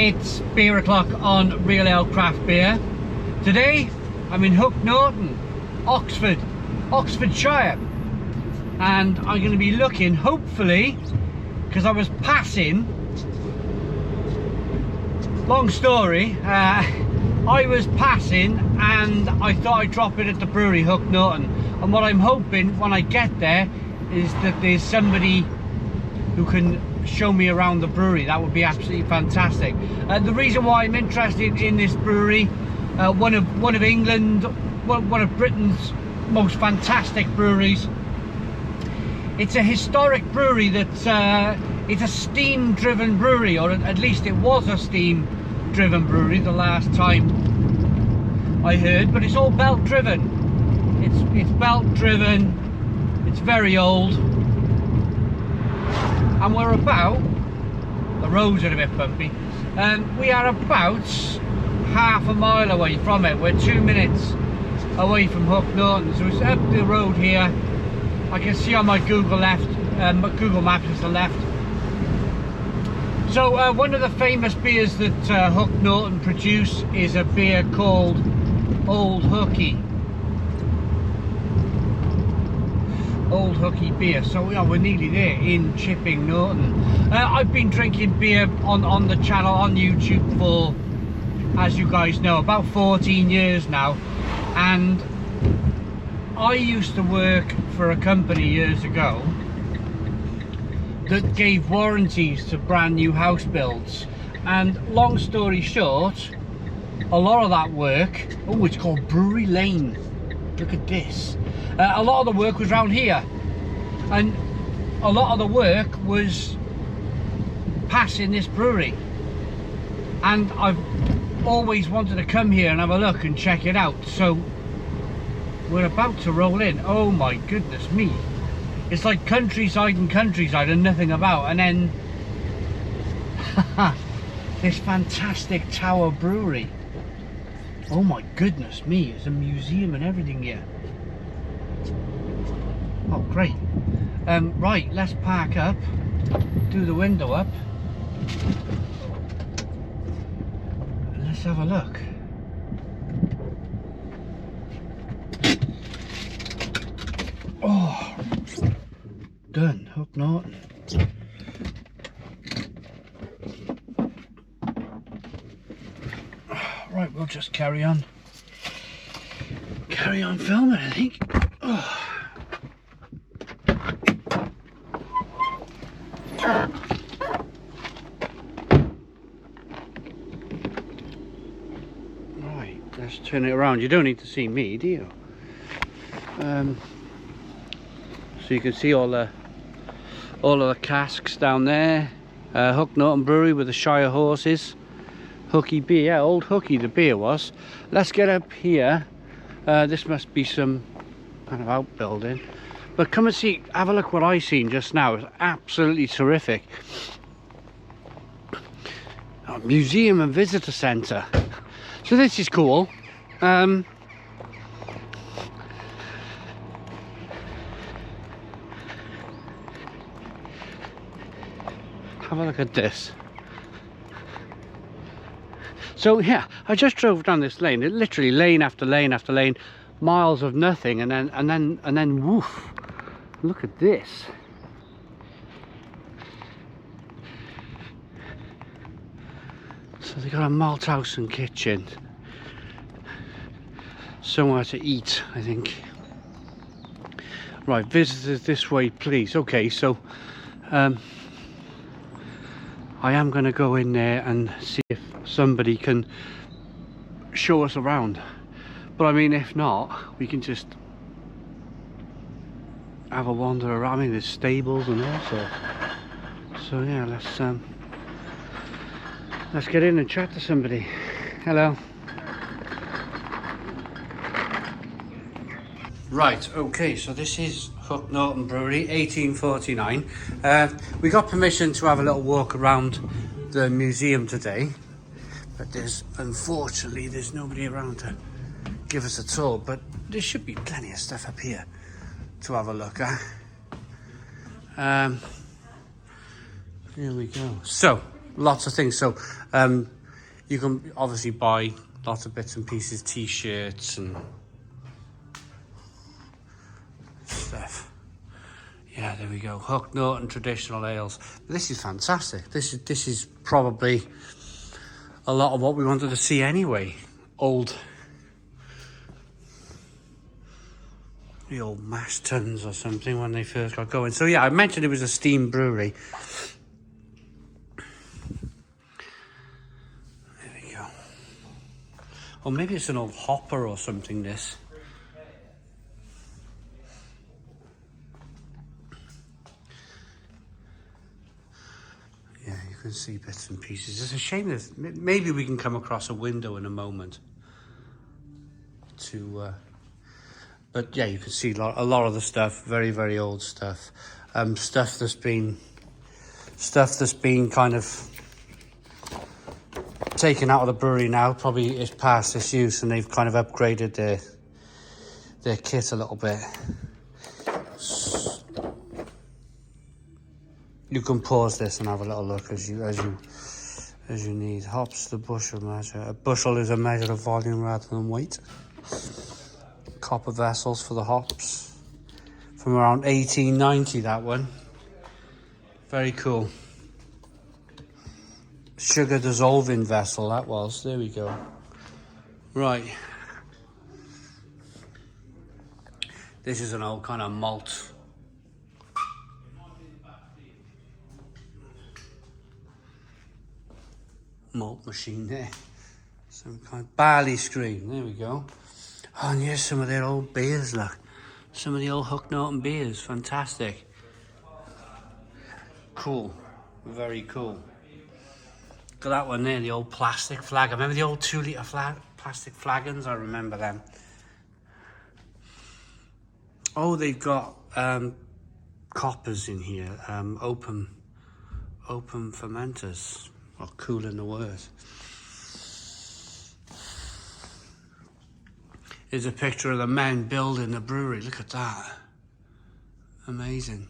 It's beer o'clock on Real Ale Craft Beer. Today I'm in Hook Norton, Oxfordshire, and I'm going to be looking, hopefully, because I was passing, long story, I was passing and I thought I'd drop it at the brewery, Hook Norton, and what I'm hoping when I get there is that there's somebody who can show me around the brewery. That would be absolutely fantastic. The reason why I'm interested in this brewery, one of England, one of Britain's most fantastic breweries. It's a historic brewery that's it's a steam driven brewery, or at least it was a steam driven brewery the last time I heard, but it's all belt driven. It's belt driven, it's very old. And we're about, the roads are a bit bumpy, we are about half a mile away from it. We're 2 minutes away from Hook Norton, so it's up the road here. I can see on my Google Maps it's the left. So one of the famous beers that Hook Norton produce is a beer called Old Hooky. Old Hooky beer. So yeah, we're nearly there in Chipping Norton. I've been drinking beer on the channel on YouTube for, as you guys know, about 14 years now, and I used to work for a company years ago that gave warranties to brand new house builds, and long story short, a lot of that work, oh, it's called Brewery Lane, look at this. A lot of the work was around here, and a lot of the work was passing this brewery, and I've always wanted to come here and have a look and check it out. So we're about to roll in. Oh my goodness me, it's like countryside and countryside and nothing about, and then this fantastic tower brewery. Oh my goodness me, there's a museum and everything here. Oh great. Right, let's park up, do the window up, and let's have a look. Oh, done, Hook Norton. Right, we'll just carry on filming, I think. Oh. Right, let's turn it around. You don't need to see me, do you? So you can see all of the casks down there. Hook Norton Brewery with the Shire horses. Hooky beer, yeah, Old Hooky the beer was. Let's get up here. This must be some kind of outbuilding. But come and see, have a look what I seen just now. It's absolutely terrific. Oh, museum and visitor centre. So this is cool. Have a look at this. So yeah, I just drove down this lane. It literally lane after lane after lane, miles of nothing, and then woof! Look at this. So they got a malt house and kitchen, somewhere to eat, I think. Right, visitors this way, please. Okay, so I am going to go in there and see if somebody can show us around. But I mean, if not, we can just have a wander around. I mean, there's stables and all sorts. So yeah, let's get in and chat to somebody. Hello. Right, okay, so this is Hook Norton Brewery, 1849. We got permission to have a little walk around the museum today, but unfortunately there's nobody around to give us a tour, but there should be plenty of stuff up here to have a look at. Here we go. So lots of things. So you can obviously buy lots of bits and pieces, t-shirts and stuff. Yeah, there we go. Hook Norton traditional ales. This is fantastic. This is probably a lot of what we wanted to see anyway. The old mash tuns or something when they first got going. So yeah, I mentioned it was a steam brewery. There we go. Or maybe it's an old hopper or something, this. Yeah, you can see bits and pieces. It's a shame that maybe we can come across a window in a moment to... But yeah, you can see a lot of the stuff, very, very old stuff. Stuff that's been kind of taken out of the brewery now. Probably is past its use, and they've kind of upgraded their kit a little bit. You can pause this and have a little look as you need. Hops, the bushel measure. A bushel is a measure of volume rather than weight. Copper vessels for the hops from around 1890, that one. Very cool. Sugar dissolving vessel, that was. There we go. Right. This is an old kind of malt machine there. Some kind of barley screen. There we go. Oh, and here's some of their old beers, look. Some of the old Hook Norton beers. Fantastic. Cool. Very cool. Look at that one there, the old plastic flag. I remember the old 2 litre plastic flagons. I remember them. Oh, they've got coppers in here. Open fermenters. Or cool in the word. Here's a picture of the men building the brewery. Look at that. Amazing.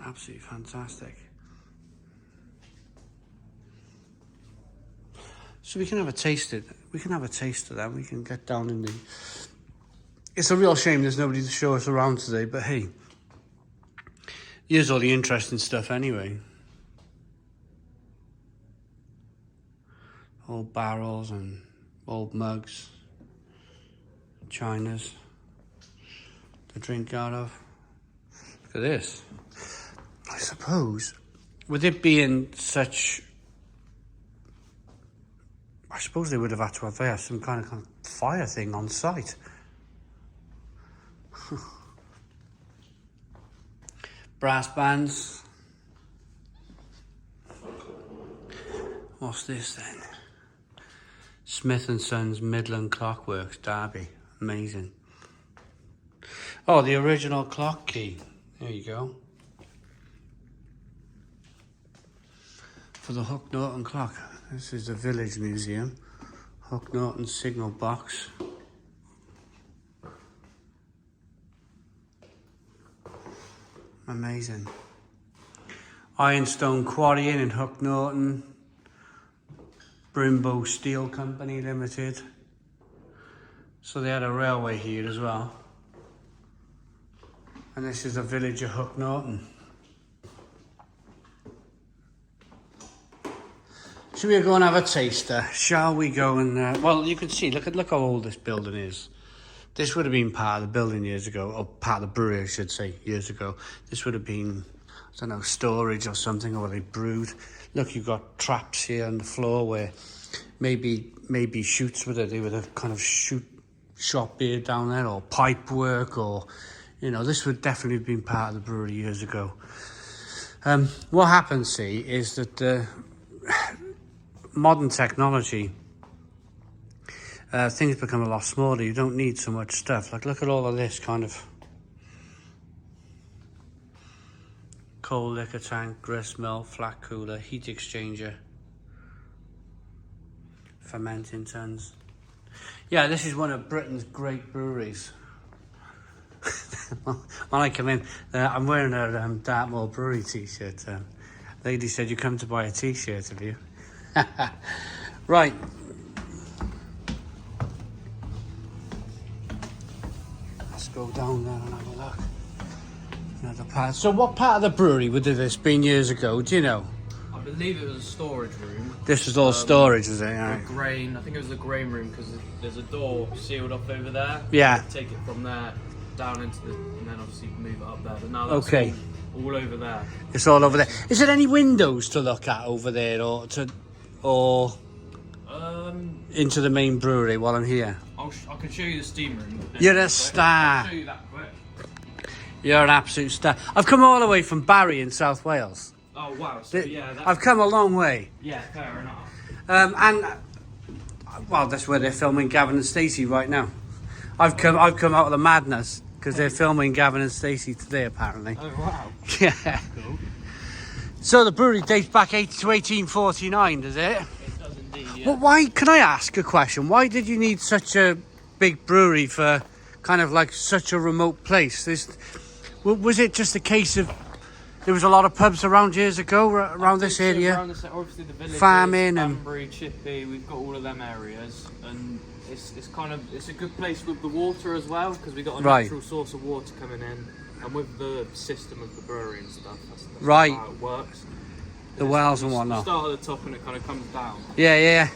Absolutely fantastic. So we can have a taste of it. We can have a taste of that. We can get down in the... It's a real shame there's nobody to show us around today, but hey, here's all the interesting stuff anyway. Old barrels and old mugs. Chinas to drink out of. Look at this. I suppose, with it being such... I suppose they would have had to have some kind of fire thing on site. Brass bands. What's this then? Smith & Sons Midland Clockworks, Derby. Amazing. Oh, the original clock key. There you go. For the Hook Norton clock. This is the Village Museum. Hook Norton signal box. Amazing. Ironstone Quarrying in Hook Norton. Brimbo Steel Company Limited. So they had a railway here as well. And this is the village of Hook Norton. Should we go and have a taster? Shall we go and... well, you can see, look how old this building is. This would have been part of the building years ago, or part of the brewery, I should say, years ago. This would have been, I don't know, storage or something, or where they brewed. Look, you've got traps here on the floor where maybe shoots with it. They would have kind of shot beer down there, or pipe work, or, you know, this would definitely have been part of the brewery years ago. What happens, see, is that modern technology, things become a lot smaller. You don't need so much stuff. Like, look at all of this kind of cold liquor tank, grist mill, flat cooler, heat exchanger, fermenting tons. Yeah, this is one of Britain's great breweries. When I come in, I'm wearing a Dartmoor Brewery t-shirt. Lady said, "You come to buy a t-shirt, have you?" Right. Let's go down there and have a look. Another part. So what part of the brewery would this been years ago? Do you know? I believe it was a storage room. This was all storage, is it? The grain. I think it was the grain room because there's a door sealed off over there. Yeah. Take it from there down into the, and then obviously move it up there. But now that's Okay. all over there. It's all over there. Is there any windows to look at over there, or into the main brewery while I'm here? I can show you the steam room. You're a star. I'll show you that quick. You're an absolute star. I've come all the way from Barry in South Wales. Oh wow! So yeah, I've come a long way. Yeah, fair enough. And well, that's where they're filming Gavin and Stacey right now. I've come out of the madness because they're filming Gavin and Stacey today, apparently. Oh wow! Yeah. Cool. So the brewery dates back to 1849, does it? It does indeed. Yeah. Well, why? Can I ask a question? Why did you need such a big brewery for kind of like such a remote place? Was it just a case of there was a lot of pubs around years ago around this area? Around this, obviously the villages, farming and Banbury, Chippy, we've got all of them areas, and it's a good place with the water as well because we got a natural source of water coming in, and with the system of the brewery and stuff. That's right. how it works. The wells and whatnot. Start at the top and it kind of comes down. Yeah.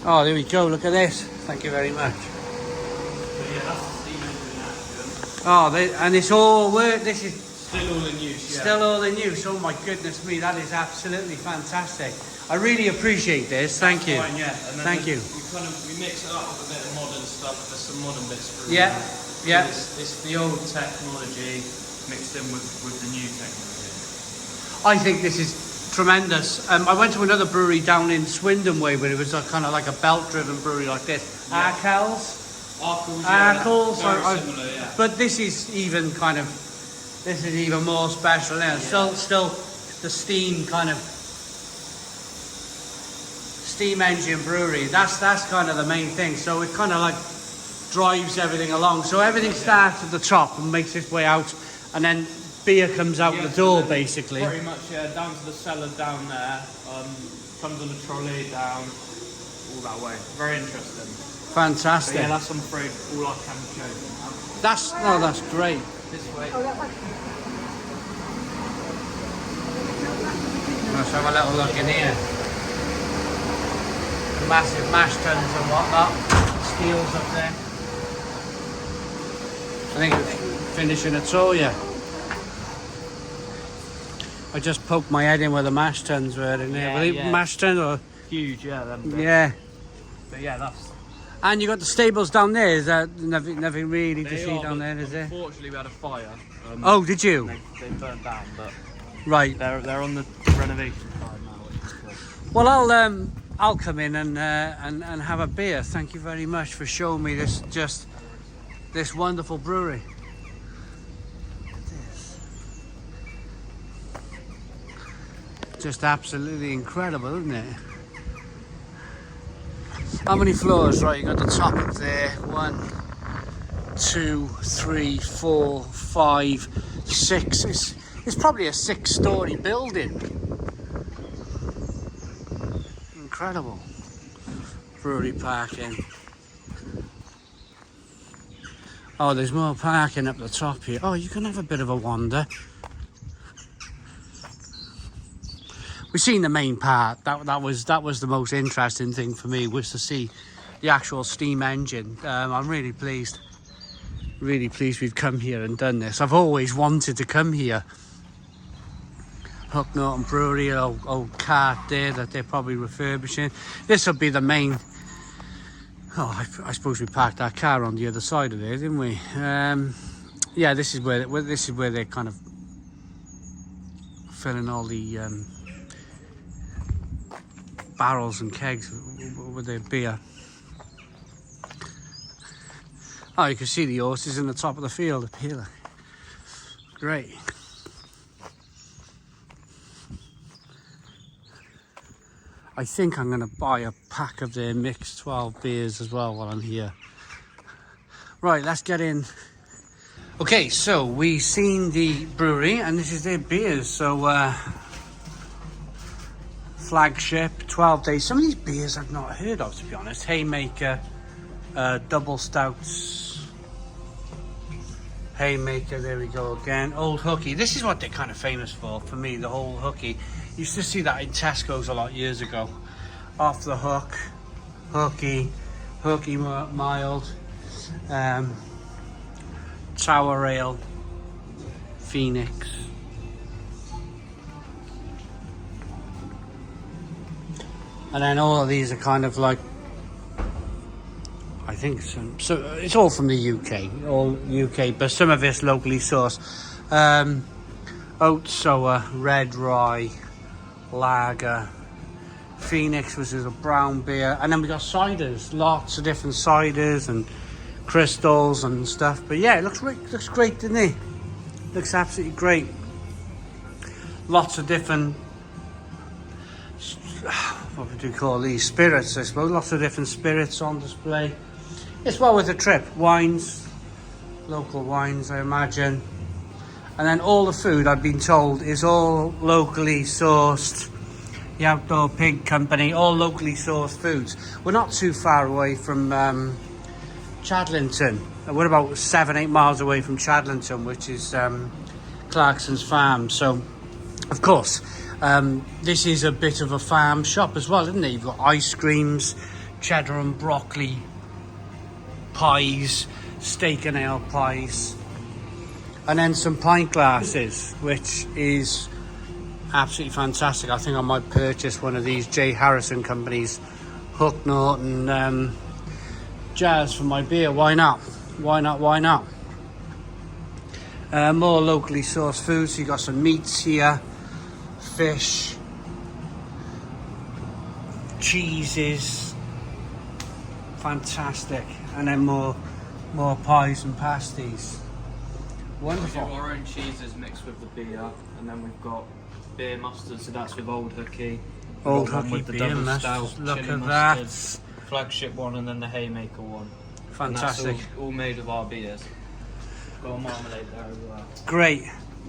Oh, there we go. Look at this. Thank you very much. But yeah, that's the steam engine action. Oh, and it's all work. This is Still all in use, yeah. Still all in use. Oh my goodness me, that is absolutely fantastic. I really appreciate this. Thank you. Fine, yeah. And then Thank you. We mix it up with a bit of modern stuff. There's some modern bits for Yeah. It's the old technology mixed in with the new technology. I think this is tremendous. I went to another brewery down in Swindon way where it was kind of like a belt-driven brewery like this. Yeah. Arkell's. Arkell's, very similar, yeah. But this is even more special now. Yeah. Still the steam engine brewery. That's kind of the main thing. So it kind of like drives everything along. So everything starts at the top and makes its way out, and then beer comes out the door, basically. Pretty much, yeah, down to the cellar down there. Comes on a trolley down all that way. Very interesting. Fantastic. But yeah, that's I'm afraid all I can show you. That's great. This way. Let's have a little look in here. Massive mash tuns and whatnot. Steels up there. I think we're finishing a tour, yeah. I just poked my head in where the mash tuns were in there. Were they mash tuns or? Huge, yeah. Them Yeah. But yeah, that's. And you got the stables down there. Is that nothing really to see down there? Is there? Unfortunately, we had a fire. Oh, did you? They burned down, but Right. they're on the renovation side now, which is good. Well, I'll come in and have a beer. Thank you very much for showing me this wonderful brewery. Look at this. Just absolutely incredible, isn't it? How many floors? Right, you got the top up there. 1, 2, 3, 4, 5, 6. It's probably a 6-story building. Incredible. Brewery parking. Oh, there's more parking up the top here. Oh, you can have a bit of a wander. We've seen the main part. That was the most interesting thing for me, was to see the actual steam engine. I'm really pleased. Really pleased we've come here and done this. I've always wanted to come here. Norton Brewery, old cart there that they're probably refurbishing. This will be the main. Oh, I suppose we parked our car on the other side of there, didn't we? Yeah, this is where they're kind of filling all the barrels and kegs with their beer. Oh, you can see the horses in the top of the field up here. Great. I think I'm going to buy a pack of their mixed 12 beers as well while I'm here. Right, let's get in. Okay, so we've seen the brewery and this is their beers. So Flagship, 12 days. Some of these beers I've not heard of, to be honest. Haymaker, double stouts. Haymaker, there we go again. Old Hooky. This is what they're kind of famous for me, the whole Hooky. Used to see that in Tesco's a lot years ago. Off the Hook, Hooky, Hooky Mild, Tower Ale, Phoenix. And then all of these are kind of like, I think so it's all from the UK, all UK, but some of it's locally sourced. Oat Sour, Red Rye, Lager, Phoenix, which is a brown beer, and then we got ciders, lots of different ciders and crystals and stuff. But yeah, it looks great, doesn't it? Looks absolutely great. Lots of different, what would you call these, spirits, I suppose. Lots of different spirits on display. It's well worth a trip. Wines, local wines, I imagine. And then all the food, I've been told, is all locally sourced. The Outdoor Pig Company, all locally sourced foods. We're not too far away from Chadlington. We're about 7-8 miles away from Chadlington, which is Clarkson's farm. So, of course, this is a bit of a farm shop as well, isn't it? You've got ice creams, cheddar and broccoli pies, steak and ale pies, and then some pint glasses, which is absolutely fantastic. I think I might purchase one of these J. Harrison Company's Hook Norton jars for my beer. Why not? Why not? Why not? More locally sourced food. So you got some meats here, fish, cheeses, fantastic, and then more pies and pasties. Wonderful. We do our own cheeses mixed with the beer, and then we've got beer mustard, so that's with Old Hooky. Old Hooky with the beer double mustard. stout, Look chili at mustard, that. Flagship one, and then the Haymaker one. Fantastic. And that's all made with our beers. Got a marmalade there as well. Great.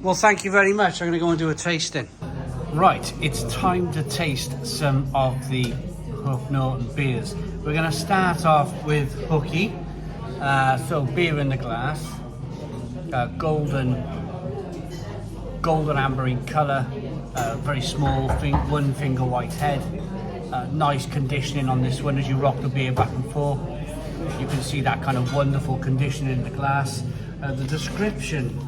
Well, thank you very much. I'm going to go and do a tasting. Right, it's time to taste some of the Hook Norton beers. We're going to start off with Hooky. So beer in the glass, golden amber in colour, very small, one finger white head. Nice conditioning on this one as you rock the beer back and forth. You can see that kind of wonderful conditioning in the glass. The description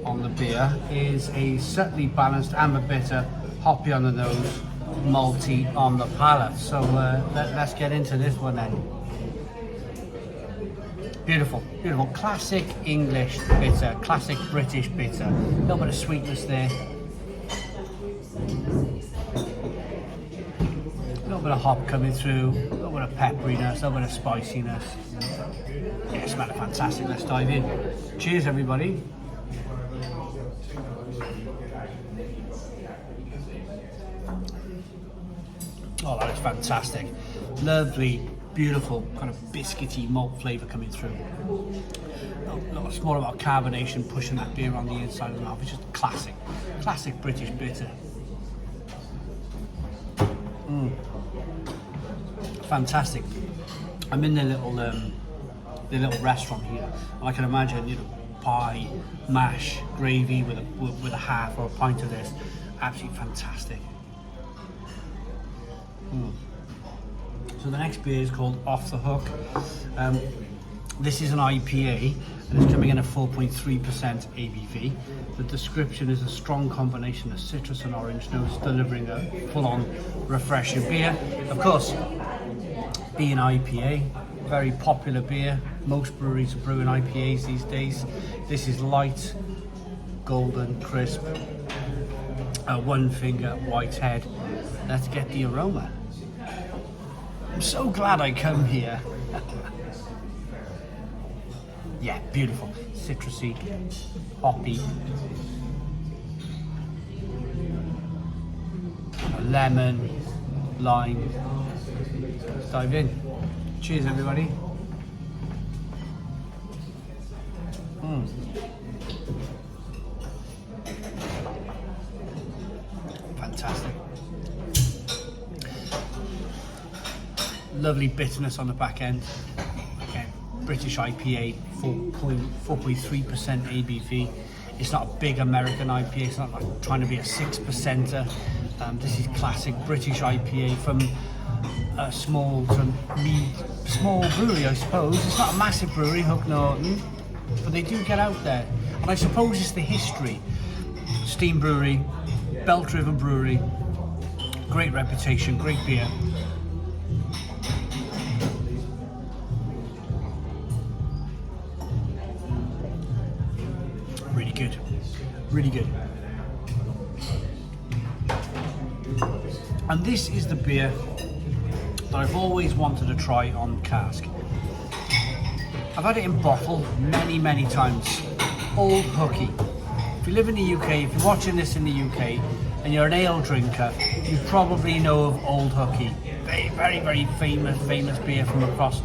on the beer is a subtly balanced amber bitter, hoppy on the nose, malty on the palate. So let's get into this one then. Beautiful, beautiful, classic English bitter, classic British bitter. A little bit of sweetness there. A little bit of hop coming through, a little bit of pepperiness, a little bit of spiciness. Yeah, it smells fantastic. Let's dive in. Cheers, everybody. Oh, that is fantastic. Lovely, beautiful, kind of biscuity malt flavour coming through. A small amount of carbonation pushing that beer on the inside of the mouth. It's just classic British bitter. Fantastic. I'm in the little restaurant here, and I can imagine, you know, pie, mash, gravy with a half or a pint of this. Absolutely fantastic. So the next beer is called Off the Hook. This is an IPA, and it's coming in at 4.3% ABV. The description is a strong combination of citrus and orange notes, delivering a full-on refreshing beer. Of course, being IPA, very popular beer. Most breweries are brewing IPAs these days. This is light, golden, crisp, one finger white head. Let's get the aroma. I'm so glad I come here. Yeah, beautiful. Citrusy, hoppy, lemon, lime. Let's dive in. Cheers, everybody. Fantastic. Lovely bitterness on the back end. Again, British IPA, 4.3% ABV. It's not a big American IPA, it's not like trying to be a 6%er. This is classic British IPA from a small brewery, I suppose. It's not a massive brewery, Hook Norton, but they do get out there. And I suppose it's the history. Steam brewery, belt-driven brewery, great reputation, great beer. Really good, really good. And this is the beer that I've always wanted to try on cask. I've had it in bottle many times. Old Hooky. If you live in the UK, if you're watching this in the UK and you're an ale drinker, you probably know of Old Hooky. Very famous beer from across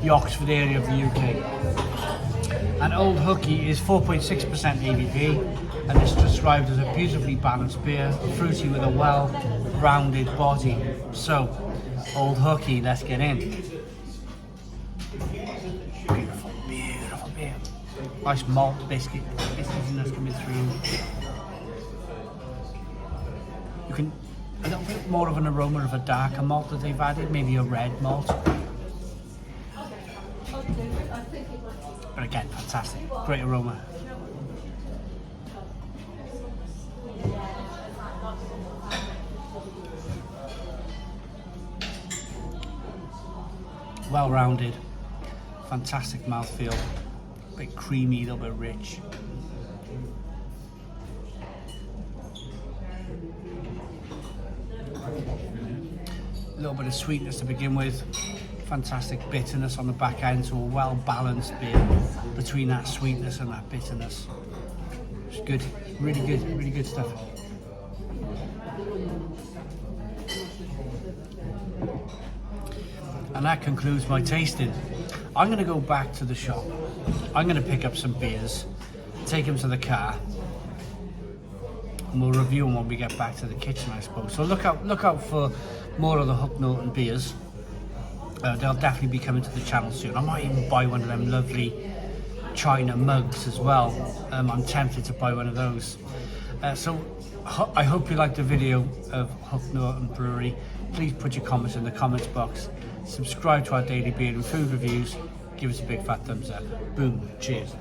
the Oxford area of the UK. And Old Hooky is 4.6% ABV, and it's described as a beautifully balanced beer, fruity with a well-rounded body. So, Old Hooky, let's get in. Beautiful beer. Nice malt biscuit, biscuitiness coming through. You can, a little bit more of an aroma of a darker malt that they've added, maybe a red malt. But again, fantastic, great aroma. Well-rounded, fantastic mouthfeel, a bit creamy, a little bit rich. A little bit of sweetness to begin with, fantastic bitterness on the back end, so a well-balanced beer between that sweetness and that bitterness. It's good, really good stuff. And that concludes my tasting. I'm going to go back to the shop. I'm going to pick up some beers, take them to the car, and we'll review them when we get back to the kitchen, I suppose. So look out for more of the Hook Norton beers. They'll definitely be coming to the channel soon. I might even buy one of them lovely China mugs as well. I'm tempted to buy one of those. So I hope you liked the video of Hook Norton Brewery. Please put your comments in the comments box. Subscribe to our daily beer and food reviews. Give us a big fat thumbs up. Boom. Cheers.